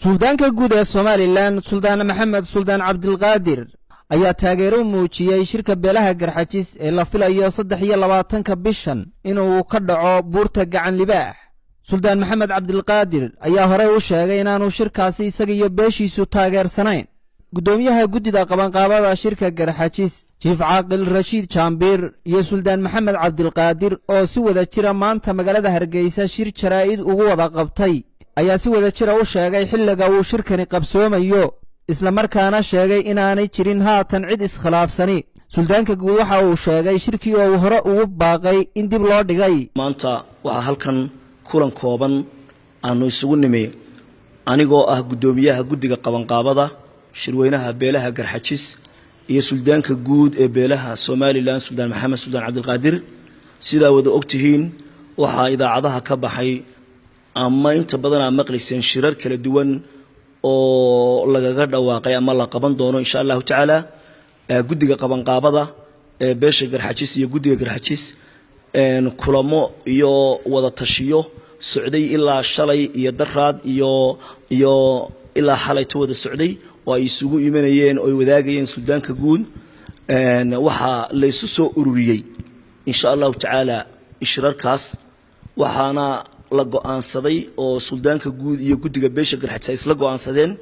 suldaanka guud ee Somaliland Suldaan Maxamed Suldaan Cabdilqaadir ayaa taageero muujiyay shirka beelaha Garxajis ee la filayo 23 bishan inuu ka dhaco buurta gacan libaax. Suldaan Maxamed Cabdilqaadir ayaa hore u sheegay inaanu shirkaasi isaga iyo beeshiisu taageersanayn. gudoomiyaha guddida qabanqaabada shirka Garxajis Chief Caaqil Rashiid Jaambir iyo Suldaan Maxamed Cabdilqaadir oo si wada jira maanta magaalada Hargeysa shir jaraa'id ugu wada qabtay ayaa si wada jira u sheegay xilliga uu shirkani qabsoomayo isla markaana sheegay inaanay jirin haatan cid iskhilaafsani. suldaanka guud waxa uu sheegay shirkii oo hore ugu baaqay in dib loo dhigay. maanta waxa halkan kulan kooban aanu isugu nimay anigoo ah gudoomiyaha guddiga qabanqaabada shirweynaha beelaha Garxajis iyo suldaanka guud ee beelaha Somaliland Suldaan Maxamed Suldaan Cabdilqaadir. sidaa wada ogtihiin waxa idaacadaha ka baxay ama inta badan aan maqlayseen shirar kala duwan oo lagaga dhawaaqay ama la qaban doono insha Allah taala guddiga qabanqaabada ee beesha Garxajis iyo guddiga Garxajis kulamo iyo wada tashiyo socday ilaa shalay iyo daraad iyo ilaa xalay wada socday oo ay isugu imanayeen oo ay wadaagayeen suldaanka guud waxa la isu soo ururiyay insha Allah taala ishrarkaas waxaana la go'aansaday oo suldaanka guud iyo guddiga beesha Garxajis isla go'aansadeen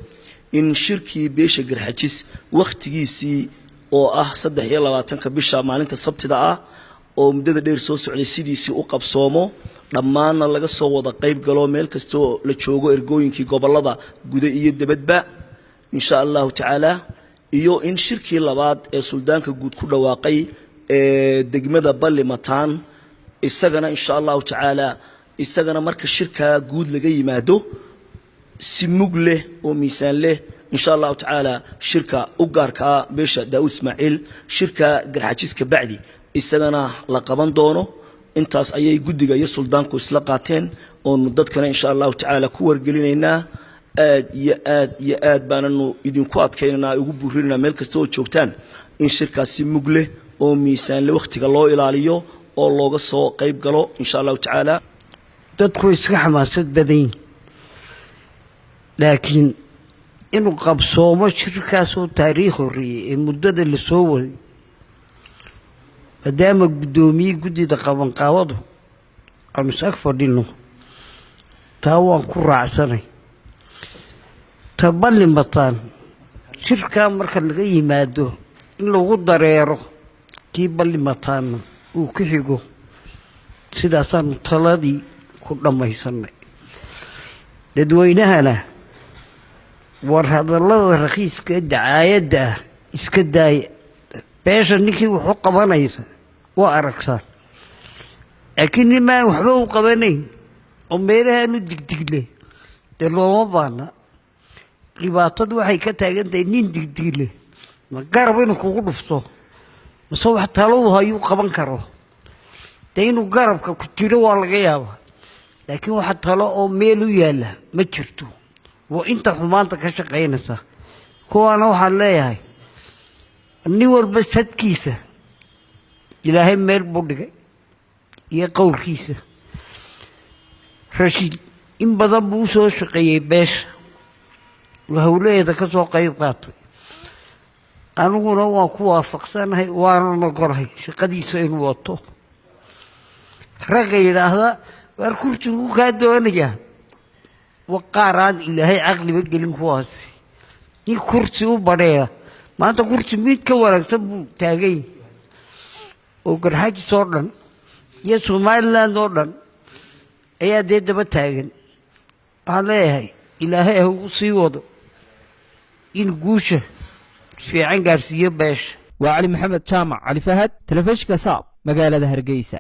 in shirkii beesha Garxajis waqtigiisii oo ah 23 bisha maalinta sabtida ah oo muddada dheer soo socday sidiisii u qabsoomo dhammaan laga soo wada qayb galo meel kasto la joogo ergooyinkii gobolada guud iyo dibadba insha Allah taala iyo in shirkii labaad ee suldaanka guud ku dhawaaqay ee degmada Ballimataan isagana insha Allah taala isagana marka shirka guud laga yimaado si mug leh oo miisaan leh insha Allah taala shirka u gaarka beesha Daawud Ismaaciil shirka Garxajis ka bacdi isagana la qaban doono intaas ayay guddiga iyo suldaanku isla qaateen oo dadkana insha Allah taala ku wargelinaynaa aad baananu idinku adkaynaynaa ugu buurinaa meel kasta oo joogtaan in shirkaasi mug leh oo miisaan leh waqtiga loo ilaaliyo oo looga soo qayb galo insha Allah taala dadku iska xamaasad badan laakiin inuu qabsoomo shirkaas oo taariikh horreeyay ee muddada la soo waday maadaama gudoomiye guddida qabanqaabadu aanu is ag fadhino taa waan ku raacsanay ta Ballimataan shirkaa marka laga yimaado in lagu dareero kii Ballimataanna uu ku xigo sidaasaanu taladii ku dhamaysanay dadweynahana war hadallada raqiiska dacaayada iska daaya beesha ninkii wuxuu qabanaysa waa aragsan laakiin ma waxba u qabanayn oo meelahaanu digdigle dee looma baana dhibaatadu waxay ka taagan tahay nin digdigle ma garab inuu kugu dhufto mase wax talo uu hayu qaban karo dee inuu garabka ku jiro waa laga yaabaa laakiin waxa talo oo meel u yaala ma jirto waa inta xumaanta ka shaqeynaysa kuwaana waxaan leeyahay nin walba sadkiisa ilaahay meel buu dhigay iyo qowlkiisa Rashiid in badan buu soo shaqeeyay beesha hawleeda ka soo qayb qaatay aniguna waan ku waafaqsanahay waana ogolahay shaqadiisa inuu wato ragga yiraahda war kursigu ka doonaya waqaraan ilaahay aqliba gelin kuwaas ni kursi u bareeya maanta kursi mid ka wanaagsan buu taagay oo Garxajis oo dhan iyo Somaliland oo dhan ayaa daba taagan waxaan leeyahay ilaahay ha u sii wado in guusha fiican gaarsiiyo beesha. waa Cali Maxamed Jaamac Cali Fahad telefishinka Saab magaalada Hargeysa.